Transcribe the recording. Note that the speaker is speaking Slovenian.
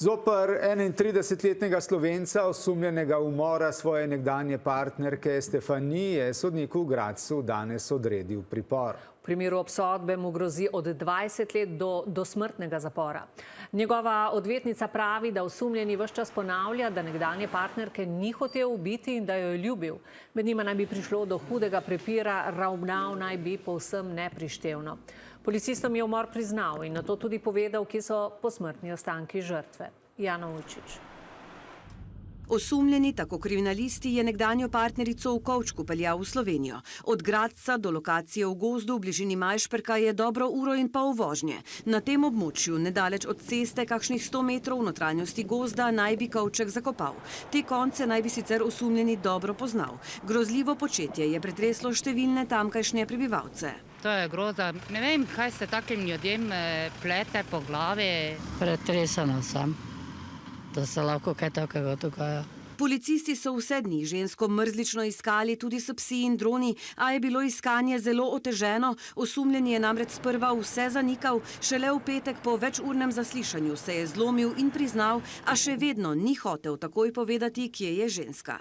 Zoper 31-letnega Slovenca, osumljenega umora svoje nekdanje partnerke Stefanije, sodnik v Gradcu danes odredil pripor. V primeru obsodbe mu grozi od 20 let do dosmrtnega zapora. Njegova odvetnica pravi, da osumljeni ves čas ponavlja, da nekdanje partnerke ni hotel ubiti in da jo je ljubil. Med njima naj bi prišlo do hudega prepira, ravnal naj bi povsem neprištevno. Policistom je umor priznal in nato tudi povedal, kje so posmrtni ostanki žrtve. Jana Ujčič. Osumljeni, tako kriminalisti, je nekdanjo partnerico v kovčku peljal v Slovenijo. Od Gradca do lokacije v gozdu v bližini Majšperka je dobro uro in pol vožnje. Na tem območju, nedaleč od ceste, kakšnih 100 metrov v notranjosti gozda, naj bi kovček zakopal. Te konce naj bi sicer osumljeni dobro poznal. Grozljivo početje je pretreslo številne tamkajšnje prebivalce. To je groza. Ne vem, kaj se takim ljudem plete po glavi. Pretresena sem, da se lahko kaj takega dogaja. Policisti so vse dni žensko mrzlično iskali tudi s psi in droni, a je bilo iskanje zelo oteženo. Osumljeni je namreč sprva vse zanikal, šele v petek po večurnem zaslišanju se je zlomil in priznal, a še vedno ni hotel takoj povedati, kje je ženska.